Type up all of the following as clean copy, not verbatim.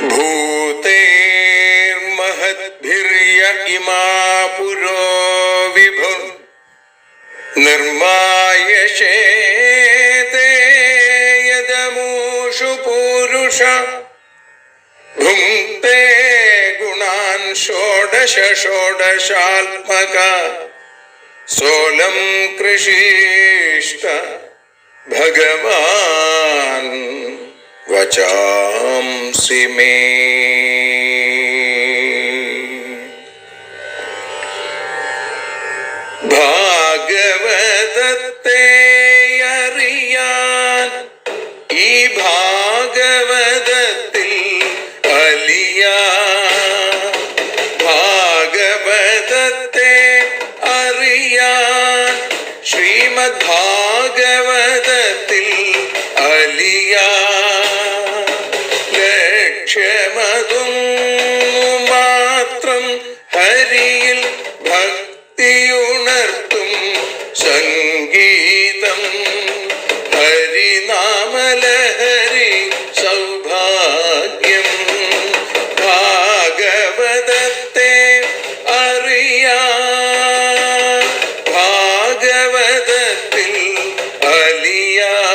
भूतेर्महद्भिर्य इमा पुरो विभुः निर्मायशेते यदमूषु पूरुष भुङ्क्ते गुणान् षोडश षोडशात्मका सोऽलं कृषीष्ट भगवान् वचांसि मे। ഭാഗവതത്തെ അറിയാൻ ഈ ഭാഗവതത്തിൽ അലിയാൻ, ഭാഗവതത്തെ അറിയാൻ ശ്രീമദ് ഭാഗവതത്തിൽ അലിയാൻ, ലക്ഷ്യമതും മാത്രം ഹരിയിൽ ഭക്തിയുണർത്തും സംഗീതം ഹരിനാമലഹരി സൗഭാഗ്യം. ഭാഗവതത്തെ അറിയാൻ ഭാഗവതത്തിൽ അലിയാൻ.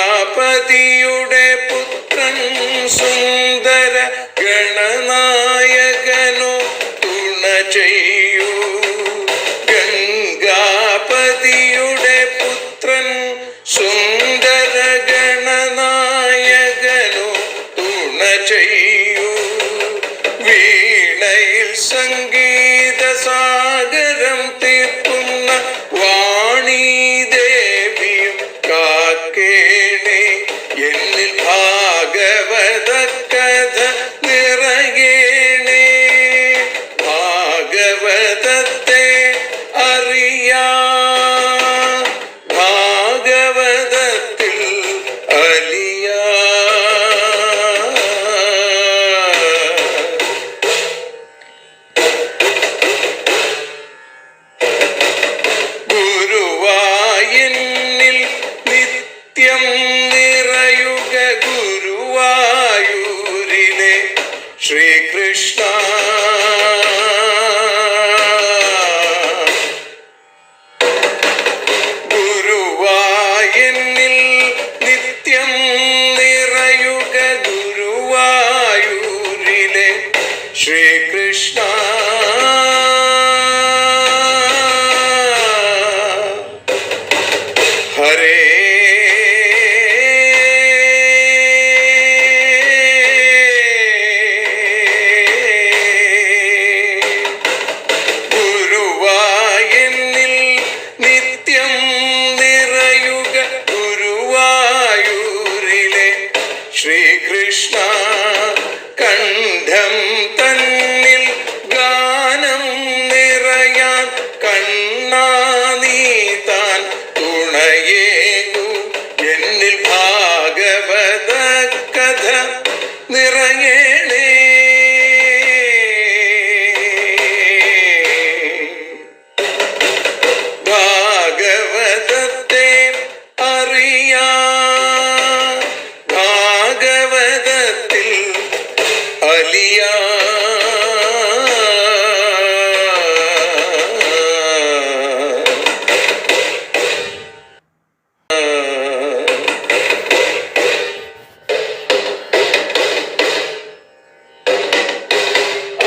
ഗംഗാപതിയുടെ പുത്രൻ സുന്ദര ഗണനായകനോ തുണ ചെയ്യൂ. ഗംഗാപതിയുടെ പുത്രൻ സുന്ദര ഗണനായകനോ തുണ ചെയ്യൂ. വീണയിൽ സംഗീത സാഗരം തീർക്കുന്ന വാണീദേവിയും കാക്കേണേ എന്നിൽ ഭാഗവത കഥ നിറയേണേ. ഭാഗവതത്തെ അറിയാൻ ഭാഗവതത്തിൽ അലിയാൻ. ഗുരുവായൂരിൽ നിത്യം നിറയുക ഗുരുവായൂരിലെ ശ്രീകൃഷ്ണ. ഗുരുവായൂരിൽ നിത്യം നിറയുക ഗുരുവായൂരിലെ ശ്രീകൃഷ്ണ. ഹരേ ഗുരുവായൂരിൽ നിത്യം നിറയുക ഗുരുവായൂരിലെ ശ്രീകൃഷ്ണ. കണ്ഠം തന്നിൽ ഗാനം നിറയാൻ കണ്ണാ നീ താൻ തുണയേകു. എന്നിൽ ഭാഗവത കഥ നിറയേണേ. ഭാഗവതത്തെ അറിയാൻ ഭാഗവതത്തിൽ അലിയാൻ.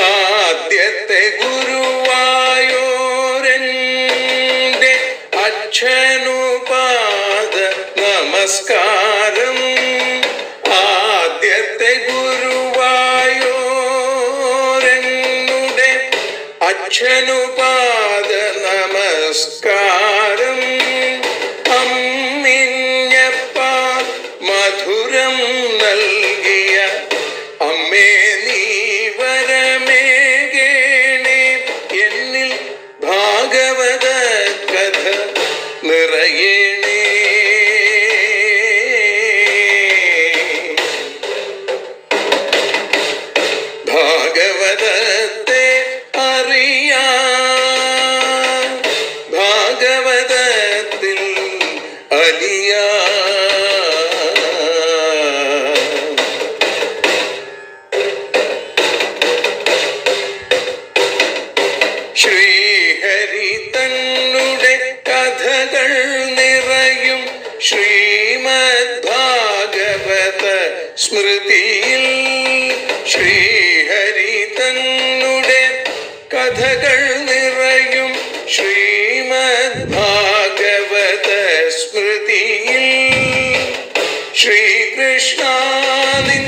ആദ്യത്തെ ഗുരുവായൂരന്റെ അച്ഛനുപാദ നമസ്കാരം. ആദ്യത്തെ ഗുരുവായൂരനുടെ അച്ഛനുപാദ നമസ്കാരം. അമ്മിഞ്ഞപ്പാൽ മധുരം നൽകിയ അമ്മേ നീ വരമേകേണേ. എന്നിൽ ഭാഗവത കഥ നിറയേണേ. ഭാഗവതത്തെ അലിയാ. ശ്രീഹരി തന്നുടെ കഥകൾ നിറയും ശ്രീമദ് ഭാഗവത സ്മൃതിയിൽ. ശ്രീഹരി തന്നുടെ കഥകൾ നിറയും ശ്രീമദ് ഭാഗവത സ്മൃതിയിൽ. ശ്രീകൃഷ്ണാനിൻ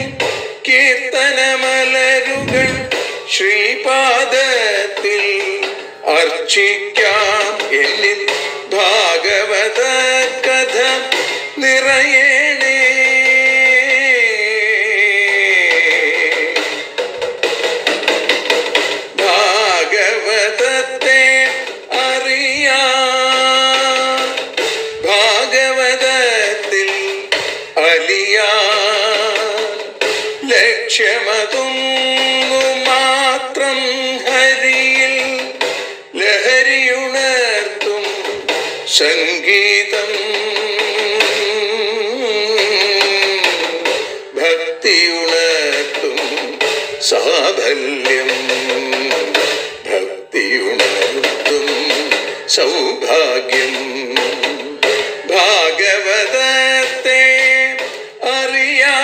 കീർത്തനമലരുകൾ ശ്രീപാദത്തിൽ അർച്ചിക്കാം. എന്നിൽ ഭാഗവത കഥ നിറയേണേ. ഭാഗവതത്തെ അറിയാൻ, ഭാഗവതത്തിൽ അലിയാൻ. ലക്ഷ്യമതൊന്നു മാത്രം ഹരിയിൽ ലഹരിയുണർത്തും സംഗീതം. ഭക്തിയുണർത്തും സാഫല്യം. ഭക്തിയുണർത്തും സൗഭാഗ്യം. ഭാഗവതത്തെ അറിയാൻ,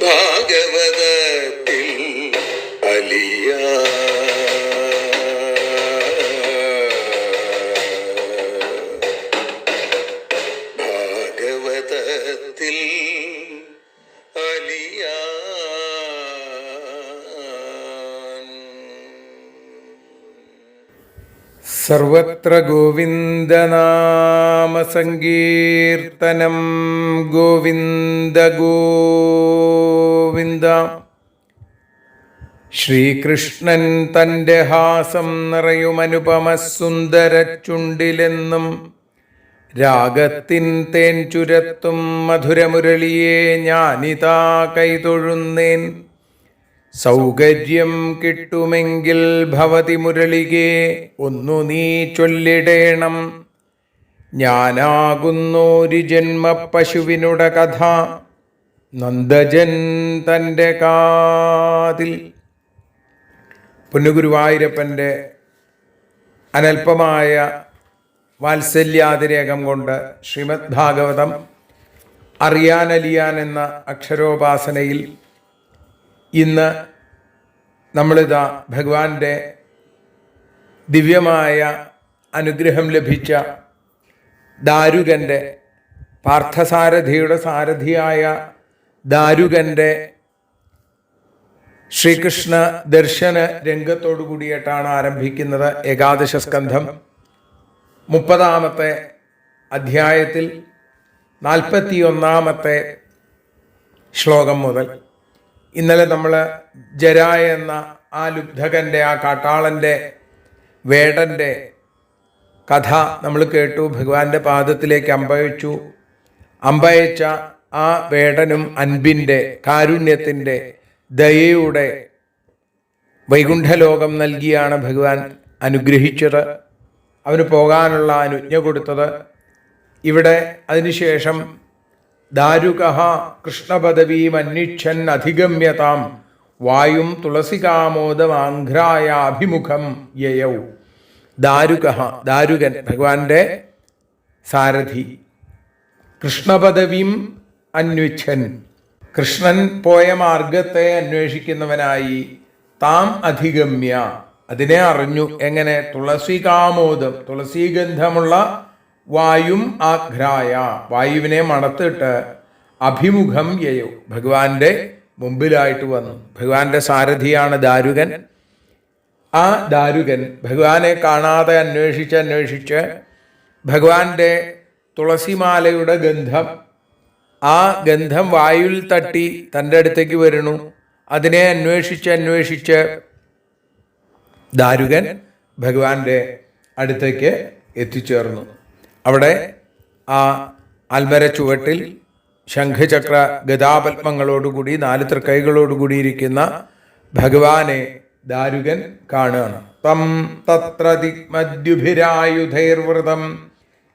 ഭാഗവതത്തിൽ അലിയാൻ. ഭാഗവതത്തിൽ അലിയാൻ. സർവത്ര ഗോവിന്ദനാമ സങ്കീർത്തനം. ഗോവിന്ദ ഗോവിന്ദ. ശ്രീകൃഷ്ണൻ തൻ്റെ ഹാസം നിറയുമനുപമ സുന്ദര ചുണ്ടിലെന്നും രാഗത്തിൻ തേൻ ചുരത്തും മധുരമുരളിയെ ഞാനിതാ കൈതൊഴുന്നേൻ. സൗകര്യം കിട്ടുമെങ്കിൽ ഭവതി മുരളികേ ഒന്നു നീ ചൊല്ലിടേണം. ഞാനാകുന്നോരു ജന്മ പശുവിനുടെ കഥ നന്ദജൻ തൻ്റെ കാതിൽ. പൊന്നുഗുരുവായൂരപ്പൻ്റെ അനൽപമായ വാത്സല്യാതിരേകം കൊണ്ട് ശ്രീമദ് ഭാഗവതം അറിയാനലിയാൻ എന്ന അക്ഷരോപാസനയിൽ ഇന്ന് നമ്മളിതാ ഭഗവാന്റെ ദിവ്യമായ അനുഗ്രഹം ലഭിച്ച ദാരുകൻ്റെ, പാർത്ഥസാരഥിയുടെ സാരഥിയായ ദാരുകൻ്റെ ശ്രീകൃഷ്ണ ദർശന രംഗത്തോടു കൂടിയിട്ടാണ് ആരംഭിക്കുന്നത്. ഏകാദശ സ്കന്ധം 30-ാമത്തെ അധ്യായത്തിൽ 41-ാമത്തെ ശ്ലോകം മുതൽ. ഇന്നലെ നമ്മൾ ജരായ എന്ന ആ ലുബ്ധകൻ്റെ, ആ കാട്ടാളൻ്റെ വേടൻ്റെ കഥ നമ്മൾ കേട്ടു. ഭഗവാന്റെ പാദത്തിലേക്ക് അമ്പയച്ചു. അമ്പയച്ച ആ വേടനും അൻപിൻ്റെ, കാരുണ്യത്തിൻ്റെ, ദയയുടെ വൈകുണ്ഠലോകം നൽകിയാണ് ഭഗവാൻ അനുഗ്രഹിച്ചത്, അവന് പോകാനുള്ള അനുജ്ഞ കൊടുത്തത്. ഇവിടെ അതിനുശേഷം ദാരുകഃ കൃഷ്ണപദവീം അന്വിച്ഛൻ അധിഗമ്യതാം വായും തുളസികാമോദമാഘ്രായ അഭിമുഖം യയൗ. ദാരുകഃ, ദാരുകൻ ഭഗവാന്റെ സാരഥി. കൃഷ്ണപദവീം അന്വിച്ഛൻ, കൃഷ്ണൻ പോയ മാർഗത്തെ അന്വേഷിക്കുന്നവനായി. താം അധിഗമ്യ, അതിനെ അറിഞ്ഞു. എങ്ങനെ? തുളസികാമോദം, തുളസീഗന്ധമുള്ള വായും ആഘ്രായ, വായുവിനെ മണത്തിട്ട് അഭിമുഖം യയോ, ഭഗവാന്റെ മുമ്പിലായിട്ട് വന്നു. ഭഗവാന്റെ സാരഥിയാണ് ദാരുകൻ. ആ ദാരുകൻ ഭഗവാനെ കാണാതെ അന്വേഷിച്ച് ഭഗവാന്റെ തുളസിമാലയുടെ ഗന്ധം, ആ ഗന്ധം വായുവിൽ തട്ടി തൻ്റെ അടുത്തേക്ക് വരുന്നു. അതിനെ അന്വേഷിച്ച് ദാരുകൻ ഭഗവാന്റെ അടുത്തേക്ക് എത്തിച്ചേർന്നു. അവിടെ ആ ആൽമര ചുവട്ടിൽ ശംഖചക്ര ഗദാപത്മങ്ങളോടുകൂടി 4 തൃക്കൈകളോടുകൂടി ഇരിക്കുന്ന ഭഗവാനെ ദാരുകൻ കാണുകയാണ്. തം തത്ര ദിഗ്മദ്യുഭിരായുധൈർവൃതം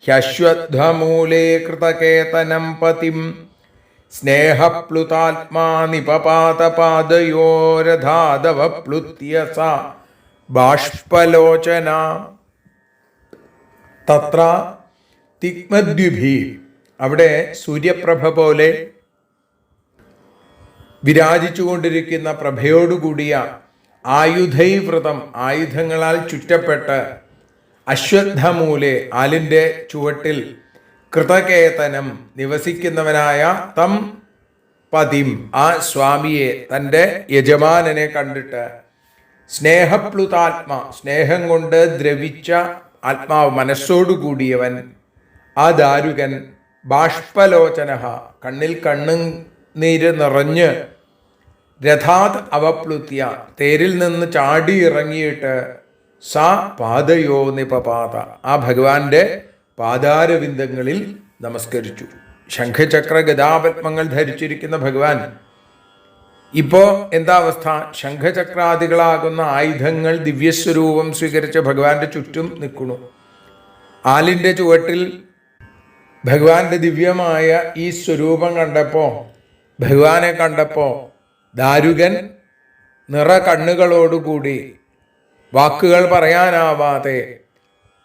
ഹ്യശ്വത്ഥമൂലേ കൃതകേതനം പതിം സ്നേഹപ്ലുതാത്മാ നിപപാതപാദയോരധാദവപ്ലുത്യ സ ബാഷ്പലോചന. തത്ര തിഗ്മദ്യുഭി, അവിടെ സൂര്യപ്രഭ പോലെ വിരാജിച്ചുകൊണ്ടിരിക്കുന്ന പ്രഭയോടുകൂടിയ ആയുധൈവൃതം, ആയുധങ്ങളാൽ ചുറ്റപ്പെട്ട് അശ്വത്ഥമൂലെ, ആലിൻ്റെ ചുവട്ടിൽ കൃതകേതനം നിവസിക്കുന്നവനായ തം പതിം, ആ സ്വാമിയെ, തൻ്റെ യജമാനനെ കണ്ടിട്ട് സ്നേഹപ്ലുതാത്മ, സ്നേഹം കൊണ്ട് ദ്രവിച്ച ആത്മാവ്, മനസ്സോടുകൂടിയവൻ ആ ദാരുകൻ ബാഷ്പലോചന, കണ്ണിൽ കണ്ണുനീര് നിറഞ്ഞ് രഥാത് അവപ്ലുത്യ, തേരിൽ നിന്ന് ചാടി ഇറങ്ങിയിട്ട് സ പാദയോ നിപപാത, ആ ഭഗവാന്റെ പാദാരവിന്ദങ്ങളിൽ നമസ്കരിച്ചു. ശംഖചക്ര ഗദാപത്മങ്ങൾ ധരിച്ചിരിക്കുന്ന ഭഗവാൻ ഇപ്പോ എന്താ അവസ്ഥ? ശംഖചക്രാദികളാകുന്ന ആയുധങ്ങൾ ദിവ്യസ്വരൂപം സ്വീകരിച്ച ഭഗവാന്റെ ചുറ്റും നിൽക്കുന്നു. ആലിൻ്റെ ചുവട്ടിൽ ഭഗവാന്റെ ദിവ്യമായ ഈ സ്വരൂപം കണ്ടപ്പോൾ, ഭഗവാനെ കണ്ടപ്പോൾ ദാരുകൻ നിറ കണ്ണുകളോടുകൂടി വാക്കുകൾ പറയാനാവാതെ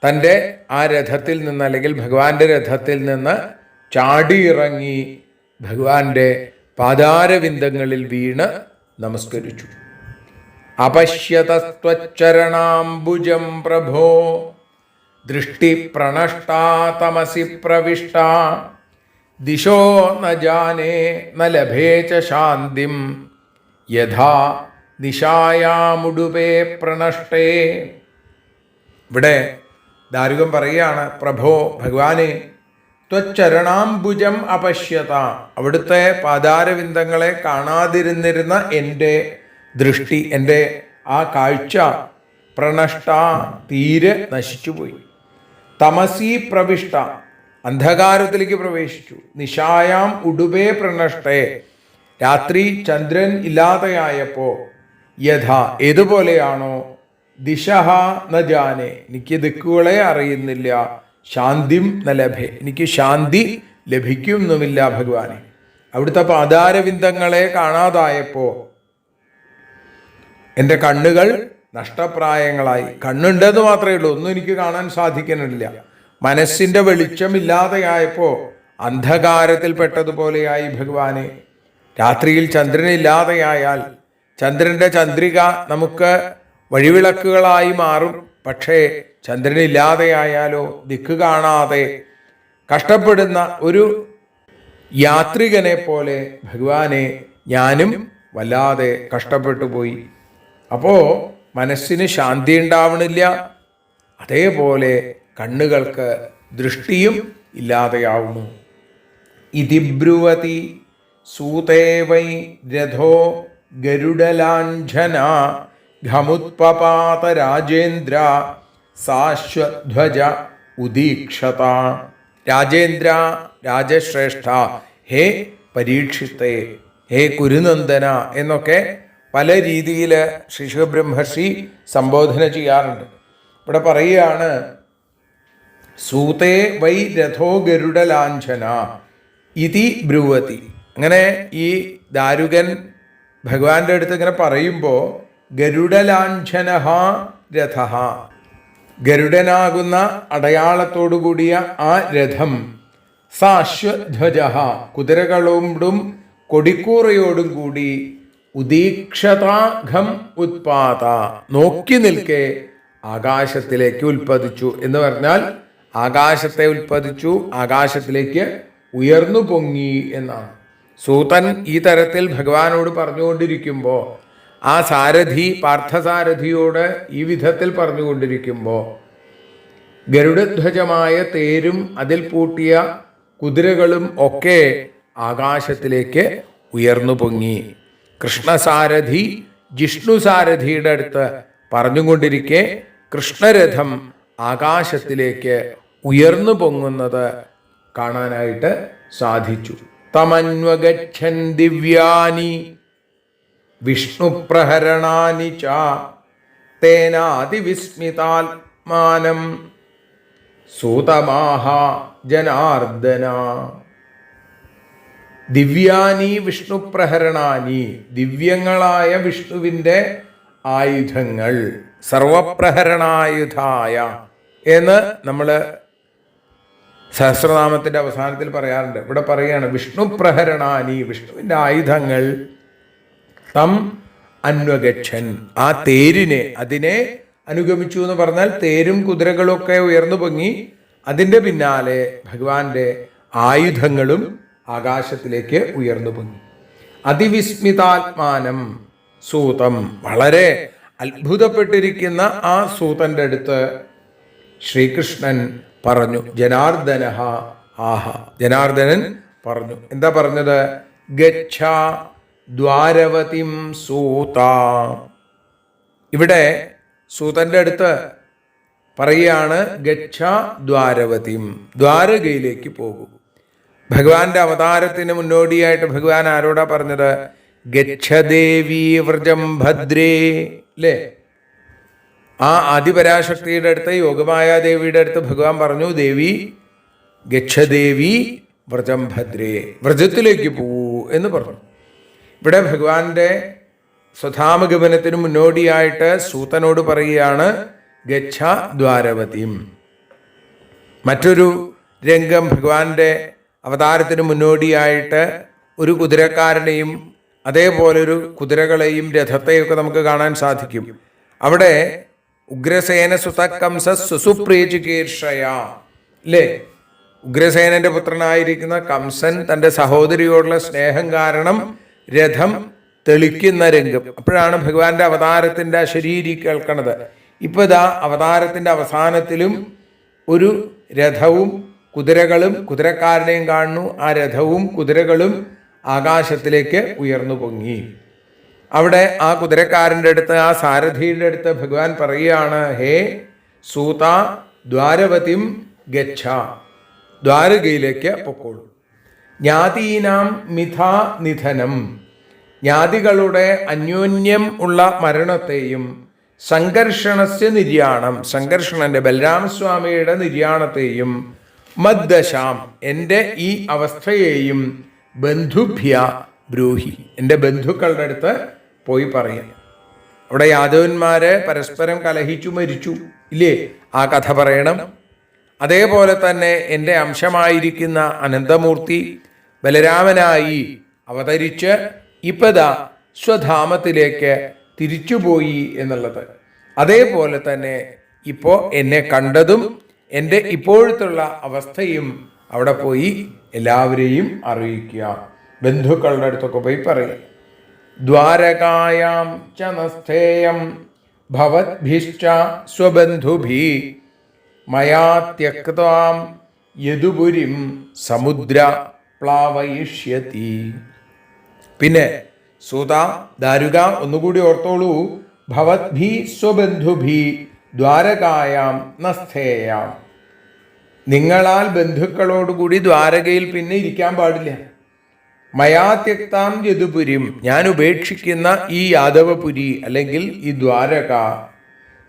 തൻ്റെ ആ രഥത്തിൽ നിന്ന്, അല്ലെങ്കിൽ ഭഗവാന്റെ രഥത്തിൽ നിന്ന് ചാടിയിറങ്ങി ഭഗവാന്റെ പാദാരവിന്ദങ്ങളിൽ വീണ് നമസ്കരിച്ചു. അപശ്യതസ്ത്വച്ചരണാംബുജം പ്രഭോ ദൃഷ്ടി പ്രണഷ്ടാ തമസി പ്രവിഷ്ടാ ദിശോ ന ജാനേ ന ലഭേ ച ശാന്തിം യഥാ നിശായാമുടുപേ പ്രണഷ്ടേ. ഇവിടെ ദാരുകൻ പറയുകയാണ്, പ്രഭോ ഭഗവാനെ, ത്വച്ചരണാംബുജം അപശ്യത, അവിടുത്തെ പാദാരവിന്ദങ്ങളെ കാണാതിരുന്നിരുന്ന എൻ്റെ ദൃഷ്ടി, എൻ്റെ ആ കാഴ്ച പ്രണഷ്ട, തീരെ നശിച്ചുപോയി. തമസി പ്രവിഷ്ട, അന്ധകാരത്തിലേക്ക് പ്രവേശിച്ചു. നിശായാം ഉടുപേ പ്രണഷ്ടേ, രാത്രി ചന്ദ്രൻ ഇല്ലാതെയായപ്പോ യഥ, ഏതുപോലെയാണോ ദിശഹ ന ജാനെ, എനിക്ക് ദിക്കുകളെ അറിയുന്നില്ല, ശാന്തിം ന ലഭേ, എനിക്ക് ശാന്തി ലഭിക്കുന്നുമില്ല ഭഗവാനെ. അവിടുത്തെ പാദാരവിന്ദങ്ങളെ കാണാതായപ്പോ എൻ്റെ കണ്ണുകൾ നഷ്ടപ്രായങ്ങളായി. കണ്ണുണ്ടെന്ന് മാത്രമേ ഉള്ളൂ, ഒന്നും എനിക്ക് കാണാൻ സാധിക്കുന്നില്ല. മനസ്സിൻ്റെ വെളിച്ചമില്ലാതെയായപ്പോ അന്ധകാരത്തിൽ പെട്ടതുപോലെയായി ഭഗവാനെ. രാത്രിയിൽ ചന്ദ്രനില്ലാതെയായാൽ ചന്ദ്രൻ്റെ ചന്ദ്രിക നമുക്ക് വഴിവിളക്കുകളായി മാറും. പക്ഷേ ചന്ദ്രനില്ലാതെയായാലോ, ദിക്ക് കാണാതെ കഷ്ടപ്പെടുന്ന ഒരു യാത്രികനെ പോലെ ഭഗവാനെ ഞാനും വല്ലാതെ കഷ്ടപ്പെട്ടു പോയി. അപ്പോൾ മനസ്സിന് ശാന്തി ഉണ്ടാവണില്ല, അതേപോലെ കണ്ണുകൾക്ക് ദൃഷ്ടിയും ഇല്ലാതെയാവുന്നു. ഇതിബ്രുവതി സൂതേ വൈ രഥോ ഗരുഡലാഞ്ഛന ഘമുത്പപാത രാജേന്ദ്ര സാശ്വധ്വജ ഉദീക്ഷത. രാജേന്ദ്ര, രാജശ്രേഷ്ഠ, ഹേ പരീക്ഷിത്തെ, ഹേ കുരുനന്ദന എന്നൊക്കെ പല രീതിയിൽ ശ്രീ ശുഖബ്രഹ്മർഷി സംബോധന ചെയ്യാറുണ്ട്. ഇവിടെ പറയുകയാണ്, സൂതേ വൈ രഥോ ഗരുഡലാഞ്ഛന ഇതി ബ്രുവതി. അങ്ങനെ ഈ ദാരുകൻ ഭഗവാന്റെ അടുത്ത് ഇങ്ങനെ പറയുമ്പോൾ ഗരുഡലാഞ്ഛന രഥ, ഗരുഡനാകുന്ന അടയാളത്തോടുകൂടിയ ആ രഥം, സാശ്വധ്വജ, കുതിരകളോടും കൊടിക്കൂറയോടും കൂടി, ഉദീക്ഷതാഘം ഉത്പാത, നോക്കി നിൽക്കെ ആകാശത്തിലേക്ക് ഉൽപ്പതിച്ചു. എന്ന് പറഞ്ഞാൽ ആകാശത്തെ ഉൽപ്പതിച്ചു, ആകാശത്തിലേക്ക് ഉയർന്നു പൊങ്ങി എന്നാണ്. സൂതൻ ഈ തരത്തിൽ ഭഗവാനോട് പറഞ്ഞുകൊണ്ടിരിക്കുമ്പോൾ, ആ സാരഥി പാർത്ഥസാരഥിയോട് ഈ വിധത്തിൽ പറഞ്ഞുകൊണ്ടിരിക്കുമ്പോൾ, ഗരുഡധ്വജമായ തേരും അതിൽ പൂട്ടിയ കുതിരകളും ഒക്കെ ആകാശത്തിലേക്ക് ഉയർന്നു പൊങ്ങി. കൃഷ്ണസാരഥി ജിഷ്ണു സാരഥിയുടെ അടുത്ത് പറഞ്ഞുകൊണ്ടിരിക്കെ കൃഷ്ണരഥം ആകാശത്തിലേക്ക് ഉയർന്നു പൊങ്ങുന്നത് കാണാനായിട്ട് സാധിച്ചു. തമന്വഗച്ഛൻ ദിവ്യാനി വിഷ്ണുപ്രഹരണാനി ച തേനാതിവിസ്മിതാത്മാനം സൂതമാഹ ജനാർദ്ദന. ദിവ്യാനി വിഷ്ണുപ്രഹരണാനി, ദിവ്യങ്ങളായ വിഷ്ണുവിൻ്റെ ആയുധങ്ങൾ. സർവപ്രഹരണായുധായ എന്ന് നമ്മൾ സഹസ്രനാമത്തിൻ്റെ അവസാനത്തിൽ പറയാറുണ്ട്. ഇവിടെ പറയുകയാണ് വിഷ്ണുപ്രഹരണാനി, വിഷ്ണുവിൻ്റെ ആയുധങ്ങൾ. തം അന്വഗച്ഛൻ, ആ തേരിനെ, അതിനെ അനുഗമിച്ചു എന്ന് പറഞ്ഞാൽ തേരും കുതിരകളും ഒക്കെ ഉയർന്നു പൊങ്ങി അതിൻ്റെ പിന്നാലെ ഭഗവാന്റെ ആയുധങ്ങളും ആകാശത്തിലേക്ക് ഉയർന്നു പൊങ്ങി. അതിവിസ്മിതാത്മാനം സൂതം, വളരെ അത്ഭുതപ്പെട്ടിരിക്കുന്ന ആ സൂതന്റെ അടുത്ത് ശ്രീകൃഷ്ണൻ പറഞ്ഞു. ജനാർദ്ദന ആഹ, ജനാർദ്ദനൻ പറഞ്ഞു. എന്താ പറഞ്ഞത്? ഗച്ഛ ദ്വാരവതിം സൂത. ഇവിടെ സൂതന്റെ അടുത്ത് പറയുകയാണ് ഗച്ഛ ദ്വാരവതിം, ദ്വാരകയിലേക്ക് പോകും. ഭഗവാന്റെ അവതാരത്തിന് മുന്നോടിയായിട്ട് ഭഗവാൻ ആരോടാ പറഞ്ഞത്? ഗച്ഛദേവി വ്രജം ഭദ്രേ, അല്ലേ? ആ ആദിപരാശക്തിയുടെ അടുത്ത്, യോഗമായാദേവിയുടെ അടുത്ത് ഭഗവാൻ പറഞ്ഞു, ദേവി ഗച്ഛദേവി വ്രജം ഭദ്രേ, വ്രജത്തിലേക്ക് പോവൂ എന്ന് പറഞ്ഞു. ഇവിടെ ഭഗവാന്റെ സ്വധാമഗമനത്തിന് മുന്നോടിയായിട്ട് സൂതനോട് പറയുകയാണ് ഗച്ഛ ദ്വാരവതിം. മറ്റൊരു രംഗം ഭഗവാന്റെ അവതാരത്തിന് മുന്നോടിയായിട്ട് ഒരു കുതിരക്കാരനെയും അതേപോലെ ഒരു കുതിരകളെയും രഥത്തെയൊക്കെ നമുക്ക് കാണാൻ സാധിക്കും. അവിടെ ഉഗ്രസേന സുതകംസ സുസുപ്രിയചികീർഷയ, അല്ലേ? ഉഗ്രസേനന്റെ പുത്രനായിരിക്കുന്ന കംസൻ തൻ്റെ സഹോദരിയോടുള്ള സ്നേഹം കാരണം രഥം തെളിക്കുന്ന രംഗം. അപ്പോഴാണ് ഭഗവാന്റെ അവതാരത്തിന്റെ അശരീരി കേൾക്കണത്. ഇപ്പൊ ഇതാ അവതാരത്തിന്റെ അവസാനത്തിലും ഒരു രഥവും കുതിരകളും കുതിരക്കാരനെയും കാണുന്നു. ആ രഥവും കുതിരകളും ആകാശത്തിലേക്ക് ഉയർന്നു പൊങ്ങി. അവിടെ ആ കുതിരക്കാരൻ്റെ അടുത്ത്, ആ സാരഥിയുടെ അടുത്ത് ഭഗവാൻ പറയുകയാണ്, ഹേ സൂത ദ്വാരവതിം ഗച്ഛ, ദ്വാരകയിലേക്ക് പൊക്കോളൂ. ജ്ഞാതീനാം മിഥാ നിധനം, ജ്ഞാതികളുടെ അന്യോന്യം ഉള്ള മരണത്തെയും സംഘർഷണസ്യ നിര്യാണം, സംഘർഷണന്റെ ബലരാമസ്വാമിയുടെ നിര്യാണത്തെയും മദ്ദശാം, എൻ്റെ ഈ അവസ്ഥയെയും ബന്ധുഭ്യ ബ്രൂഹി, എൻ്റെ ബന്ധുക്കളുടെ അടുത്ത് പോയി പറയാം. അവിടെ യാദവന്മാര് പരസ്പരം കലഹിച്ചു മരിച്ചു, ഇല്ലേ? ആ കഥ പറയണം. അതേപോലെ തന്നെ എൻ്റെ അംശമായിരിക്കുന്ന അനന്തമൂർത്തി ബലരാമനായി അവതരിച്ച് ഇപ്പതാ സ്വധാമത്തിലേക്ക് തിരിച്ചുപോയി എന്നുള്ളത്. അതേപോലെ തന്നെ ഇപ്പോൾ എന്നെ കണ്ടതും എൻ്റെ ഇപ്പോഴത്തുള്ള അവസ്ഥയും അവിടെ പോയി എല്ലാവരെയും അറിയിക്കുക, ബന്ധുക്കളുടെ അടുത്തൊക്കെ പോയി പറയുക. ദ്വാരകായാം ച നസ്ഥേയം ഭവദ്ഭിശ്ച സ്വബന്ധുഭി മയാ ത്യക്താം യദുപുരിം സമുദ്ര പ്ലാവയിഷ്യതി. പിന്നെ സൂത ദാരുക, ഒന്നുകൂടി ഓർത്തോളൂ. ഭവദ്ഭി സ്വബന്ധുഭി ദ്വാരകായാം നസ്ഥേയാം, നിങ്ങളാൽ ബന്ധുക്കളോടുകൂടി ദ്വാരകയിൽ പിന്നെ ഇരിക്കാൻ പാടില്ല. മയാ ത്യക്താം യദുപുരിം, ഞാൻ ഉപേക്ഷിക്കുന്ന ഈ യാദവപുരി അല്ലെങ്കിൽ ഈ ദ്വാരക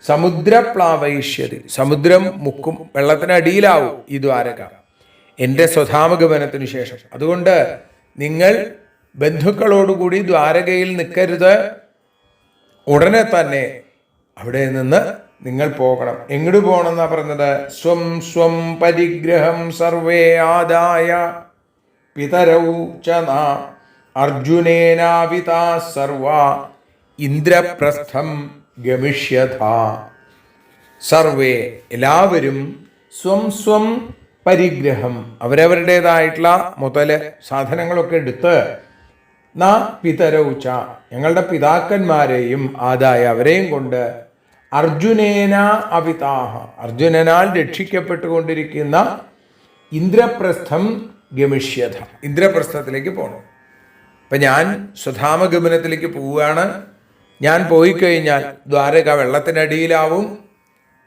സമുദ്രപ്ലാവയിഷ്യതി, സമുദ്രം മുക്കും, വെള്ളത്തിനടിയിലാവും ഈ ദ്വാരക എൻ്റെ സ്വധാമഗമനത്തിനു ശേഷം. അതുകൊണ്ട് നിങ്ങൾ ബന്ധുക്കളോടുകൂടി ദ്വാരകയിൽ നിൽക്കരുത്, ഉടനെ തന്നെ അവിടെ നിന്ന് നിങ്ങൾ പോകണം. എങ്ങോട്ട് പോകണം എന്നാ പറഞ്ഞത്? സ്വം സ്വം പരിഗ്രഹം സർവേ ആദായ പിതരൗ ച അർജുനേനാവിതാ സർവ ഇന്ദ്രപ്രസ്ഥം ഗമിഷ്യഥ. സർവേ, എല്ലാവരും സ്വം സ്വം പരിഗ്രഹം, അവരവരുടേതായിട്ടുള്ള മുതല് സാധനങ്ങളൊക്കെ എടുത്ത് ന പിതരൗച്ച, ഞങ്ങളുടെ പിതാക്കന്മാരെയും ആദായ അവരെയും കൊണ്ട് അർജുനേന അവിതാഹ, അർജുനനാൽ രക്ഷിക്കപ്പെട്ടുകൊണ്ടിരിക്കുന്ന ഇന്ദ്രപ്രസ്ഥം ഗമിഷ്യഥ, ഇന്ദ്രപ്രസ്ഥത്തിലേക്ക് പോകണം. ഇപ്പം ഞാൻ സ്വധാമഗമനത്തിലേക്ക് പോവുകയാണ്. ഞാൻ പോയി കഴിഞ്ഞാൽ ദ്വാരക വെള്ളത്തിനടിയിലാവും.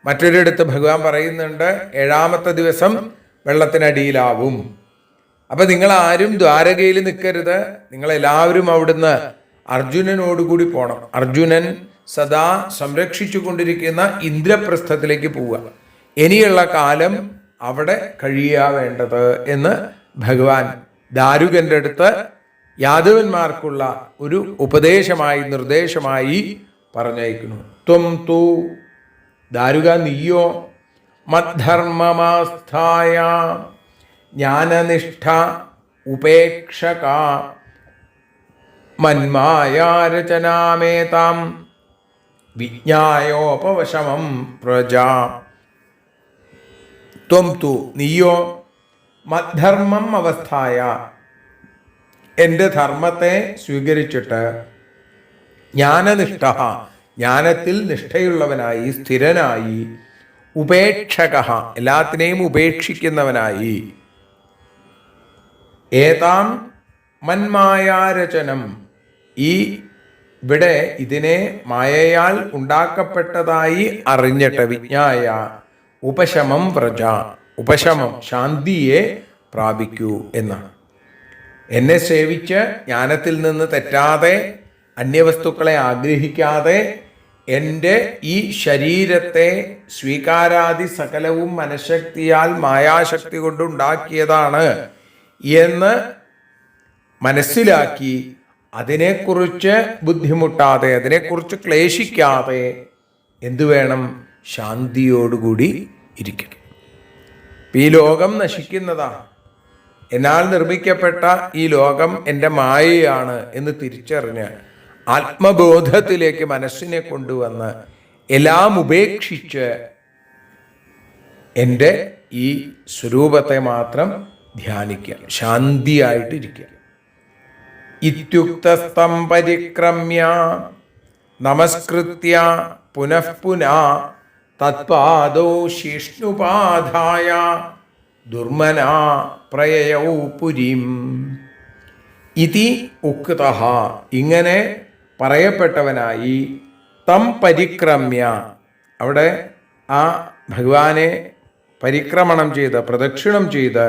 മറ്റൊരിടത്ത് ഭഗവാൻ പറയുന്നുണ്ട് 7ാമത്തെ ദിവസം വെള്ളത്തിനടിയിലാവും. അപ്പം നിങ്ങൾ ആരും ദ്വാരകയിൽ നിൽക്കരുത്, നിങ്ങളെല്ലാവരും അവിടുന്ന് അർജുനനോടുകൂടി പോകണം. അർജുനൻ സദാ സംരക്ഷിച്ചു കൊണ്ടിരിക്കുന്ന ഇന്ദ്രപ്രസ്ഥത്തിലേക്ക് പോവുക. ഇനിയുള്ള കാലം അവിടെ കഴിയുക വേണ്ടത് എന്ന് ഭഗവാൻ ദാരുകന്റെ അടുത്ത് യാദവന്മാർക്കുള്ള ഒരു ഉപദേശമായി നിർദ്ദേശമായി പറഞ്ഞയക്കുന്നു. ത്വം തു ദാരുക നീയോ മദ്ധർമ്മമാസ്ഥായ ജ്ഞാനനിഷ്ഠ ഉപേക്ഷക മന്മായാരചനാമേതാം വിജ്ഞായോപവശമം പ്രജാ. ത്വം തു നീയോ മദ്ധർമ്മം അവസ്ഥായ എൻ്റെ ധർമ്മത്തെ സ്വീകരിച്ചിട്ട് ജ്ഞാനനിഷ്ഠ ജ്ഞാനത്തിൽ നിഷ്ഠയുള്ളവനായി സ്ഥിരനായി ഉപേക്ഷക എല്ലാത്തിനെയും ഉപേക്ഷിക്കുന്നവനായി ഏതാം മന്മായാരചനം ഈ ഇവിടെ ഇതിനെ മായയാൽ ഉണ്ടാക്കപ്പെട്ടതായി അറിഞ്ഞിട്ട് വിജ്ഞായ ഉപശമം വ്രജ ഉപശമം ശാന്തിയെ പ്രാപിക്കൂ എന്നാണ്. എന്നെ സേവിച്ച് ജ്ഞാനത്തിൽ നിന്ന് തെറ്റാതെ അന്യവസ്തുക്കളെ ആഗ്രഹിക്കാതെ എൻ്റെ ഈ ശരീരത്തെ സ്വീകാരാദി സകലവും മനഃശക്തിയാൽ മായാശക്തി കൊണ്ടുണ്ടാക്കിയതാണ് എന്ന് മനസ്സിലാക്കി അതിനെക്കുറിച്ച് ബുദ്ധിമുട്ടാതെ അതിനെക്കുറിച്ച് ക്ലേശിക്കാതെ എന്തു വേണം? ശാന്തിയോടുകൂടി ഇരിക്കണം. ഈ ലോകം നശിക്കുന്നതാണ്. എന്നാൽ നിർമ്മിക്കപ്പെട്ട ഈ ലോകം എൻ്റെ മായയാണ് എന്ന് തിരിച്ചറിഞ്ഞ് ആത്മബോധത്തിലേക്ക് മനസ്സിനെ കൊണ്ടുവന്ന് എല്ലാം ഉപേക്ഷിച്ച് എൻ്റെ ഈ സ്വരൂപത്തെ മാത്രം ധ്യാനിക്കുക, ശാന്തിയായിട്ടിരിക്കുക. ഇത്യുക്തസ്തം പരിക്രമ്യ നമസ്കൃത്യ പുനഃ പുനഃ തത്പാദോ ശിഷ്ണുപാധായ ദുർമനാ പ്രയയൗ പുരീം. ഇതി ഉക്തഃ ഇങ്ങനെ പറയപ്പെട്ടവനായി തം പരിക്രമ്യ അവിടെ ആ ഭഗവാനെ പരിക്രമണം ചെയ്ത് പ്രദക്ഷിണം ചെയ്ത്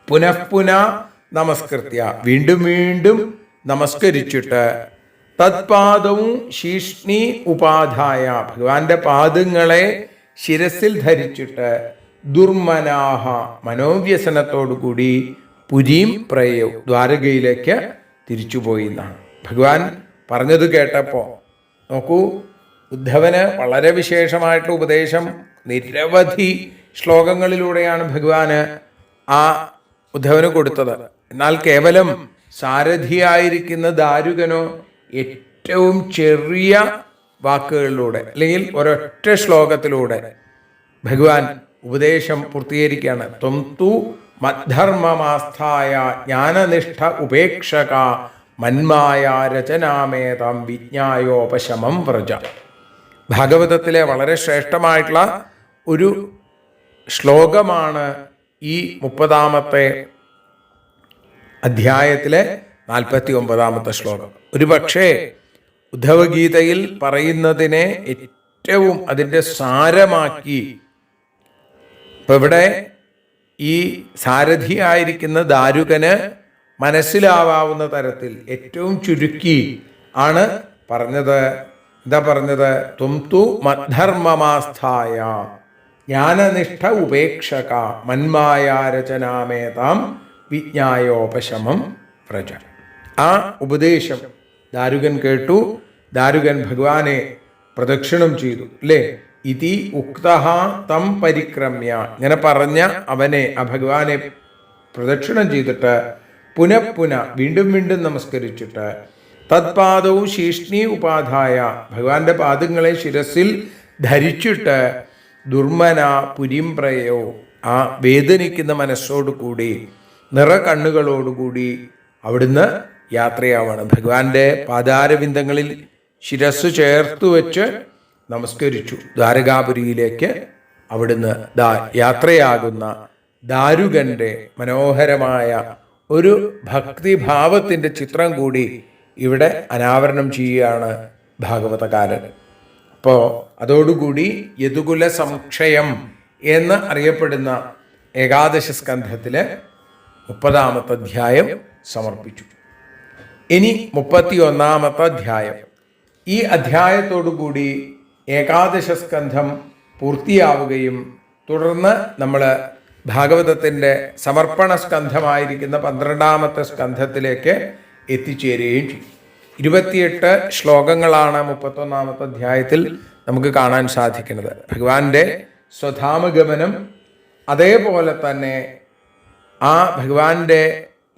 പുനഃപുന നമസ്കൃത്യ വീണ്ടും വീണ്ടും നമസ്കരിച്ചിട്ട് തത്പാദവും ശീഷ്ണി ഉപാധായ ഭഗവാന്റെ പാദങ്ങളെ ശിരസിൽ ധരിച്ചിട്ട് ദുർമനാഹ മനോവ്യസനത്തോടുകൂടി പുരീം പ്രയോ ദ്വാരകയിലേക്ക് തിരിച്ചുപോയി എന്നാണ് ഭഗവാൻ പറഞ്ഞത്. കേട്ടപ്പോൾ നോക്കൂ, ഉദ്ധവന് വളരെ വിശേഷമായിട്ടുള്ള ഉപദേശം നിരവധി ശ്ലോകങ്ങളിലൂടെയാണ് ഭഗവാന് ആ ഉദ്ധവന് കൊടുത്തത്. എന്നാൽ കേവലം സാരഥിയായിരിക്കുന്ന ദാരുകനോ ഏറ്റവും ചെറിയ വാക്കുകളിലൂടെ അല്ലെങ്കിൽ ഒരൊറ്റ ശ്ലോകത്തിലൂടെ ഭഗവാൻ ഉപദേശം പൂർത്തീകരിക്കുകയാണ്. ത്വം തു മദ്ധർമ്മമാസ്ഥായ ജ്ഞാനനിഷ്ഠ ഉപേക്ഷക മന്മായ രചനാമേതം വിജ്ഞായോപശമം വ്രജ. ഭാഗവതത്തിലെ വളരെ ശ്രേഷ്ഠമായിട്ടുള്ള ഒരു ശ്ലോകമാണ് ഈ 30-ാമത്തെ അധ്യായത്തിലെ 49-ാമത്തെ ശ്ലോകം. ഒരു പക്ഷേ ഉദ്ധവഗീതയിൽ പറയുന്നതിനെ ഏറ്റവും അതിൻ്റെ സാരമാക്കി ഇപ്പം ഇവിടെ ഈ സാരഥിയായിരിക്കുന്ന ദാരുകന് മനസ്സിലാവാവുന്ന തരത്തിൽ ഏറ്റവും ചുരുക്കി ആണ് പറഞ്ഞത്. എന്താ പറഞ്ഞത്? ത്വം തു മദ്ധർമ്മമാസ്ഥായ ജ്ഞാനനിഷ്ഠ ഉപേക്ഷക മന്മായാരചനാമേതാം വിജ്ഞായോപശമം വ്രജ. ആ ഉപദേശം ദാരുകൻ കേട്ടു. ദാരുകൻ ഭഗവാനെ പ്രദക്ഷിണം ചെയ്തു അല്ലേ? ഇതി ഉക്തഃ തം പരിക്രമ്യ ഇങ്ങനെ പറഞ്ഞ അവനെ ആ ഭഗവാനെ പ്രദക്ഷിണം ചെയ്തിട്ട് പുനഃപുന വീണ്ടും വീണ്ടും നമസ്കരിച്ചിട്ട് തത്പാദവും ശീഷ്ണി ഉപാധായ ഭഗവാന്റെ പാദങ്ങളെ ശിരസിൽ ധരിച്ചിട്ട് ദുർമന പുരീം പ്രയോ ആ വേദനിക്കുന്ന മനസ്സോടുകൂടി നിറകണ്ണുകളോടുകൂടി അവിടുന്ന് യാത്രയാവാണ്. ഭഗവാന്റെ പാദാരവിന്ദങ്ങളിൽ ശിരസ് ചേർത്തു വെച്ച് നമസ്കരിച്ചു. ദ്വാരകാപുരിയിലേക്ക് അവിടുന്ന് യാത്രയാകുന്ന ദാരുകന്റെ മനോഹരമായ ഒരു ഭക്തിഭാവത്തിൻ്റെ ചിത്രം കൂടി ഇവിടെ അനാവരണം ചെയ്യുകയാണ് ഭാഗവതകാരൻ. അപ്പോൾ അതോടുകൂടി യദുകുല സംക്ഷയം എന്ന് അറിയപ്പെടുന്ന ഏകാദശ സ്കന്ധത്തിലെ 30-ാമത്തെ അധ്യായം സമർപ്പിച്ചു. ഇനി 31-ാമത്തെ അധ്യായം. ഈ അധ്യായത്തോടുകൂടി ഏകാദശ സ്കന്ധം പൂർത്തിയാവുകയും തുടർന്ന് നമ്മൾ ഭാഗവതത്തിൻ്റെ സമർപ്പണ സ്കന്ധമായിരിക്കുന്ന 12-ാമത്തെ സ്കന്ധത്തിലേക്ക് എത്തിച്ചേരുകയും ചെയ്യും. 28 ശ്ലോകങ്ങളാണ് 31-ാമത്തെ അധ്യായത്തിൽ നമുക്ക് കാണാൻ സാധിക്കുന്നത്. ഭഗവാന്റെ സ്വധാമഗമനം, അതേപോലെ തന്നെ ആ ഭഗവാന്റെ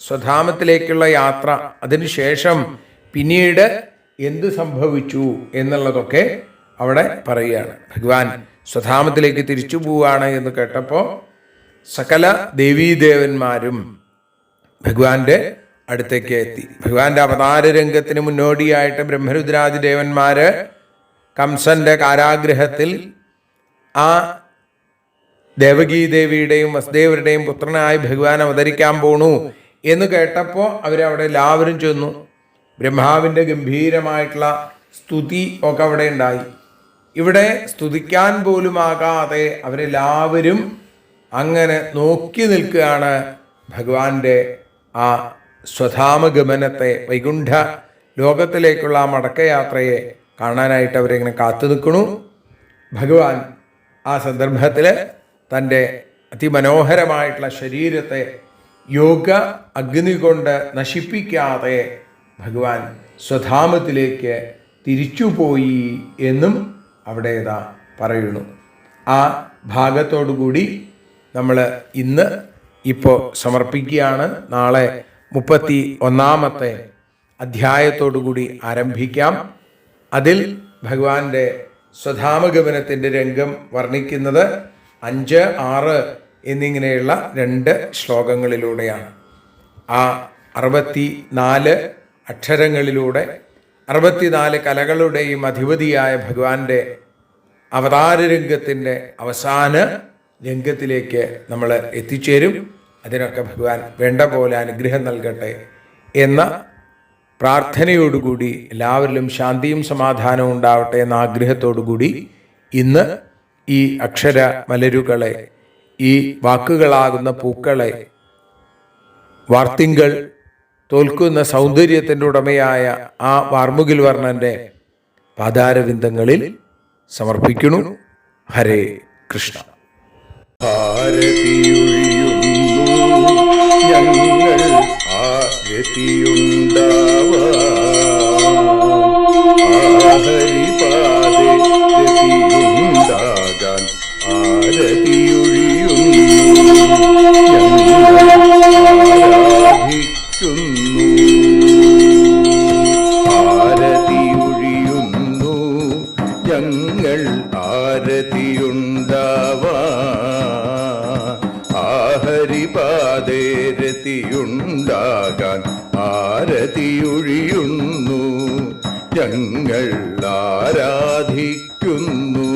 സ്വധാമത്തിലേക്കുള്ള യാത്ര, അതിനുശേഷം പിന്നീട് എന്ത് സംഭവിച്ചു എന്നുള്ളതൊക്കെ അവിടെ പറയുകയാണ്. ഭഗവാൻ സ്വധാമത്തിലേക്ക് തിരിച്ചു പോവുകയാണ് എന്ന് കേട്ടപ്പോൾ സകല ദേവീദേവന്മാരും ഭഗവാന്റെ അടുത്തേക്ക് എത്തി. ഭഗവാന്റെ അവതാര രംഗത്തിന് മുന്നോടിയായിട്ട് ബ്രഹ്മരുദ്രാദി ദേവന്മാര് കംസന്റെ കാരാഗ്രഹത്തിൽ ആ ദേവകീദേവിയുടെയും വസുദേവരുടെയും പുത്രനായി ഭഗവാൻ അവതരിക്കാൻ പോണു എന്ന് കേട്ടപ്പോൾ അവരവിടെ എല്ലാവരും ചെന്നു. ബ്രഹ്മാവിൻ്റെ ഗംഭീരമായിട്ടുള്ള സ്തുതി ഒക്കെ അവിടെ ഉണ്ടായി. ഇവിടെ സ്തുതിക്കാൻ പോലുമാകാതെ അവരെല്ലാവരും അങ്ങനെ നോക്കി നിൽക്കുകയാണ് ഭഗവാന്റെ ആ സ്വധാമഗമനത്തെ, വൈകുണ്ഠ ലോകത്തിലേക്കുള്ള ആ മടക്കയാത്രയെ കാണാനായിട്ട് അവരിങ്ങനെ കാത്തു നിൽക്കണു. ഭഗവാൻ ആ സന്ദർഭത്തിൽ തൻ്റെ അതിമനോഹരമായിട്ടുള്ള ശരീരത്തെ യോഗ അഗ്നി കൊണ്ട് നശിപ്പിക്കാതെ ഭഗവാൻ സ്വധാമത്തിലേക്ക് തിരിച്ചുപോയി എന്നും അവിടെ ഇതാ പറയുന്നു. ആ ഭാഗത്തോടുകൂടി നമ്മൾ ഇന്ന് ഇപ്പോൾ സമർപ്പിക്കുകയാണ്. നാളെ 31-ാമത്തെ അധ്യായത്തോടുകൂടി ആരംഭിക്കാം. അതിൽ ഭഗവാന്റെ സ്വധാമഗമനത്തിൻ്റെ രംഗം വർണ്ണിക്കുന്നത് 5, 6 എന്നിങ്ങനെയുള്ള 2 ശ്ലോകങ്ങളിലൂടെയാണ്. ആ 64 അക്ഷരങ്ങളിലൂടെ 64 കലകളുടെയും അധിപതിയായ ഭഗവാന്റെ അവതാര രംഗത്തിൻ്റെ അവസാന രംഗത്തിലേക്ക് നമ്മൾ എത്തിച്ചേരും. അതിനൊക്കെ ഭഗവാൻ വേണ്ട പോലെ അനുഗ്രഹം നൽകട്ടെ എന്ന പ്രാർത്ഥനയോടുകൂടി എല്ലാവരിലും ശാന്തിയും സമാധാനവും ഉണ്ടാവട്ടെ എന്ന ആഗ്രഹത്തോടുകൂടി ഇന്ന് ഈ അക്ഷര മലരുകളെ, ഈ വാക്കുകളാകുന്ന പൂക്കളെ, വാർത്തിങ്കൾ തോൽക്കുന്ന സൗന്ദര്യത്തിൻ്റെ ഉടമയായ ആ വാർമുകിൽ വർണ്ണന്റെ പാദാരവിന്ദങ്ങളിൽ സമർപ്പിക്കുന്നു. ഹരേ കൃഷ്ണ. ഞങ്ങൾ ഹരിപാദത്തിയുണ്ടാകാൻ ആരതിയൊഴിയുന്നു. ഞങ്ങൾ ആരതിയുണ്ടാവാൻ ഹരിപാദേരതിയുണ്ടാകാൻ ആരതിയൊഴിയുന്നു. ഞങ്ങൾ ആരാധിക്കുന്നു.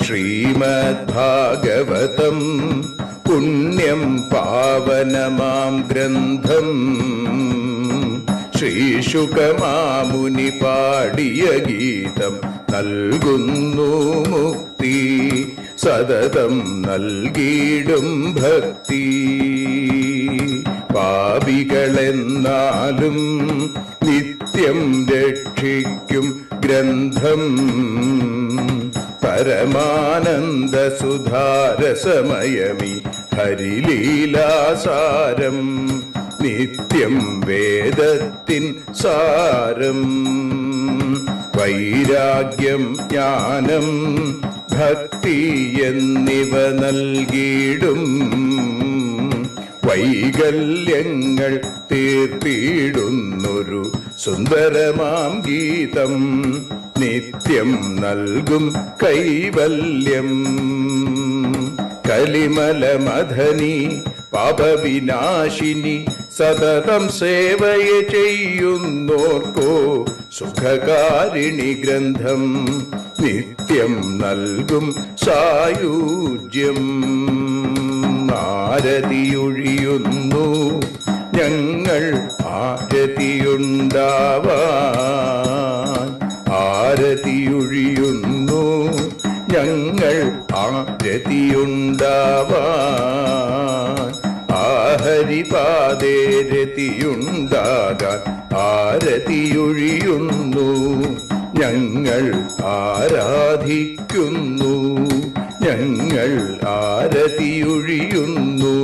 ശ്രീമദ്ഭാഗവതം പുണ്യം പാവനമാം ഗ്രന്ഥം ശ്രീശുകമാമുനി പാടിയ ഗീതം നൽകുന്നു മുക്തി. സതതം നൽകിയിടും ഭക്തി. പാപികളെന്നാലും നിത്യം രക്ഷിക്കും ഗ്രന്ഥം. പരമാനന്ദ സുധാരസമയമി ഹരിലീലാസാരം. നിത്യം വേദത്തിൻ സാരം. വൈരാഗ്യം, ജ്ഞാനം, ഭക്തി എന്നിവ നൽകിയിടും. വൈകല്യങ്ങൾ തീർത്തിടുന്നൊരു സുന്ദരമാം ഗീതം. നിത്യം നൽകും കൈവല്യം. കലിമലമഥനി പാപവിനാശിനി സതതം സേവയ ചെയ്യുന്നോർക്കോ സുഖകാരിണി ഗ്രന്ഥം. നിത്യം നൽകും സായുജ്യം. ആരതിയൊഴിയുന്നു. ഞങ്ങൾ ആരതിയുണ്ടാവാൻ ആരതിയൊഴിയുന്നു. ഞങ്ങൾ ആരതിയുണ്ടാവാൻ ഹരിപാദേ രതിയുണ്ടാകാൻ ആരതിയൊഴിയുന്നു ഞങ്ങൾ ആരാധിക്കുന്നു. ഞങ്ങൾ ആരതിയൊഴിയുന്നു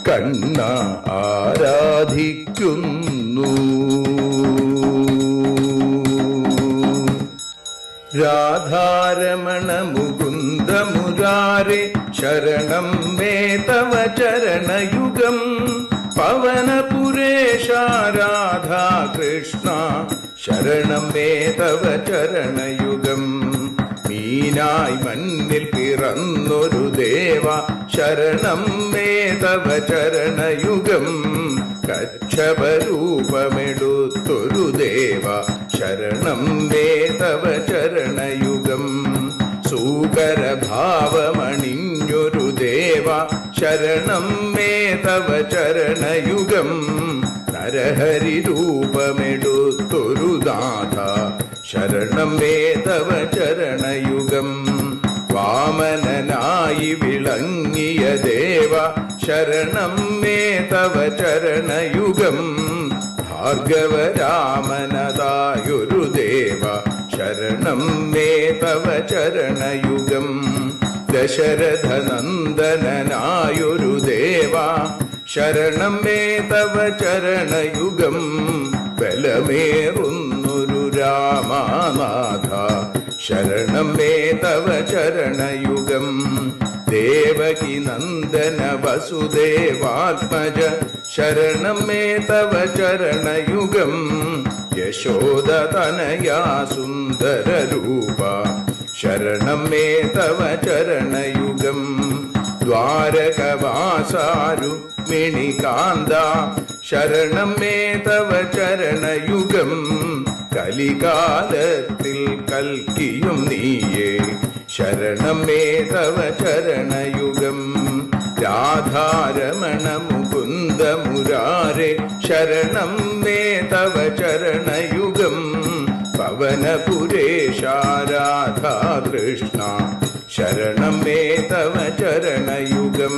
കണ്ണ ആരാധിക്കുന്നു. രാധാരമണ മുകുന്ദ മുരാരേ ശരണം മേ തവ ചരണയുഗം. പവനപുരേശ രാധാ കൃഷ്ണ ശരണം മേ തവ ചരണയുഗം. മീനായി മണ്ണിൽ പിറന്നൊരു ദേവ ശരണം മേ തവ ചരണയുഗം. കച്ഛപരൂപമെടുത്തൊരു ദേവ ശരണം മേ തവ ചരണയുഗം. സൂകരഭാവമണിഞ്ഞൊരു ദേവ ശരണം മേ തവ ചരണയുഗം. നരഹരി രൂപമെടുത്തൊരു നാഥ ശരണം മേ തവ ചരണയുഗം. വാമനനായി വിളങ്ങിയ ദേവ ശരണം മേ തവ ചരണയുഗം. ഭാർഗവരാമനതായൊരു ദേവ ശരണം മേ തവ ചരണയുഗം. ദശരഥനന്ദനായൊരു ദേവ ശരണം മേ തവ ചരണയുഗം. ബലമേറുന്നൊരു രാമനാഥ ശരണം മേ തവ ചരണയുഗം. ദേവകി നന്ദന വസുദേവാത്മജ ശരണം മേ തവ ചരണയുഗം. യശോദതനയാ സുന്ദര രൂപ ശരണം മേ തവ ചരണയുഗം. ദ്വാരകവാസാരുക്മിണികാന്ത ശരണം മേ തവ ചരണയുഗം. കലികാലത്തിൽ കൽക്കിയും നീയേ ശരണം മേ തവ ചരണയുഗം. രാധാരമണ മുകുന്ദ മുരാരേ ശരണം മേ തവ ചരണയുഗം. പവനപുരേശ രാധാ കൃഷ്ണ ശരണം മേ തവ ചരണയുഗം.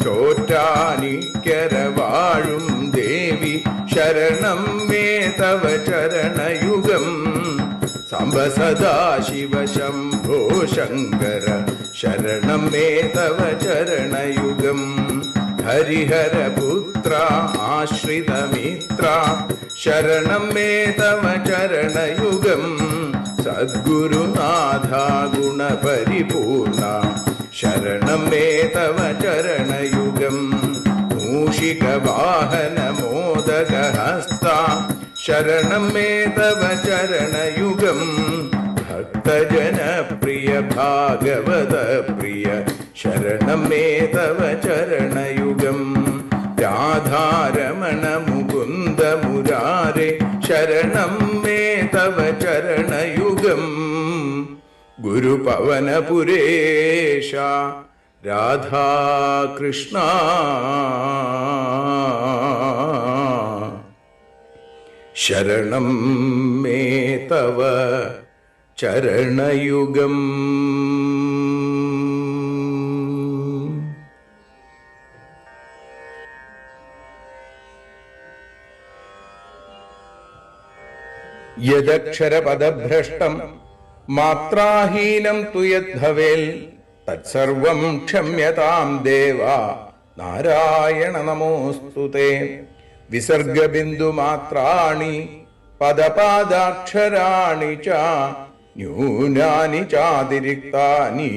ചോറ്റാനിക്കര വാഴും ദേവി ശരണം മേ തവ ചരണയുഗം. സാംബ സദാശിവ ശംഭോ ശങ്കര ശരണം മേ തവ ചരണയുഗം. ഹരിഹരപുത്ര ആശ്രിതമിത്ര ശരണം മേ തവ ചരണയുഗം. സദ്ഗുരുനാഥ ഗുണപരിപൂർണ ശരണം മേ തവ ചരണയുഗം. മൂഷിക വാഹന മോദകഹസ്ത ശരണം മേ തവ ചരണയുഗം. ഭക്തജനപ്രിയ ഭാഗവത പ്രിയ ശരണം മേ തവ ചരണയുഗം. രാധാരമണ മുകുന്ദ മുരാരേ ശരണം മേ തവ ചരണയുഗം. ഗുരുപവനപുരേശ രാധാകൃഷ്ണ ശരണം മേ തവ ചരണയുഗം. യദക്ഷരപദഭ്രഷ്ടം മാത്രാഹീനം തു യദ്ഭവേൽ തത്സർവം ക്ഷമ്യതാം ദേവ നാരായണ നമോസ്തുതേ. വിസർഗബിന്ദുമാത്രാണി പദപാദാക്ഷരാണി ച ന്യൂനാനി ചാതിരിക്താനി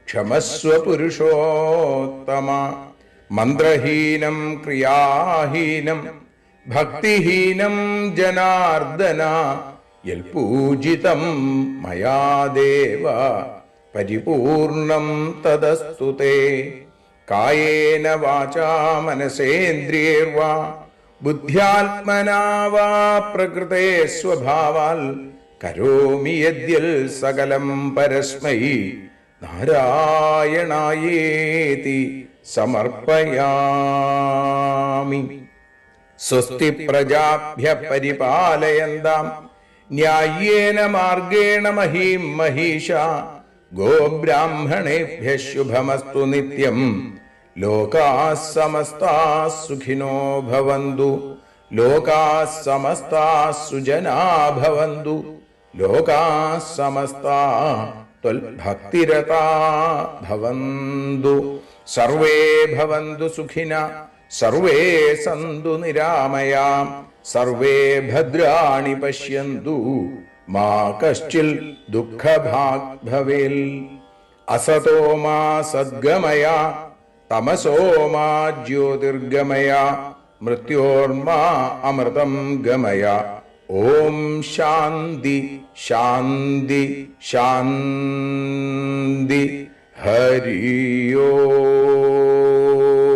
ക്ഷമസ്വ പുരുഷോത്തമ. മന്ത്രഹീനം ക്രിയാഹീനം ഭക്തിഹീനം ജനാർദ്ദന യൽപൂജിതം മയാ ദേവ പരിപൂർണം തദസ്തു തേ. കായേന വാചാ മനസേന്ദ്രിയേർവാ ബുദ്ധ്യാത്മനാ വാ പ്രകൃതേ സ്വഭാവാൽ കരോമി യദ്യൽ സകലം പരസ്മൈ നാരായണായേതി സമർപ്പയാമി. സ്വസ്തി പ്രജാഭ്യ പരിപാലയന്താം ന്യായേന മാർഗേണ മഹീം മഹീഷ. ഗോബ്രാഹ്മണേഭ്യഃ ശുഭമസ്തു നിത്യം. ലോകാഃ സമസ്താഃ സുഖിനോ ഭവന്തു. ലോകാഃ സമസ്താഃ സുജനാ ഭവന്തു. ലോകാഃ സമസ്താഃ ത്വൽഭക്തിരതാ ഭവന്തു. സർവേ ഭവന്തു സുഖിനഃ സർവേ സന്തു നിരാമയാം. സർവേ ഭദ്രാണി പശ്യന്തു മാ കശ്ചിൽ ദുഃഖഭാഗ് ഭവേൽ. അസതോ മാ സദ്ഗമയ തമസോ മാ ജ്യോതിർഗമയ മൃത്യോർമാ അമൃതം ഗമയ. ഓം ശാന്തി ശാന്തി ശാന്തി. ഹരി ഓം.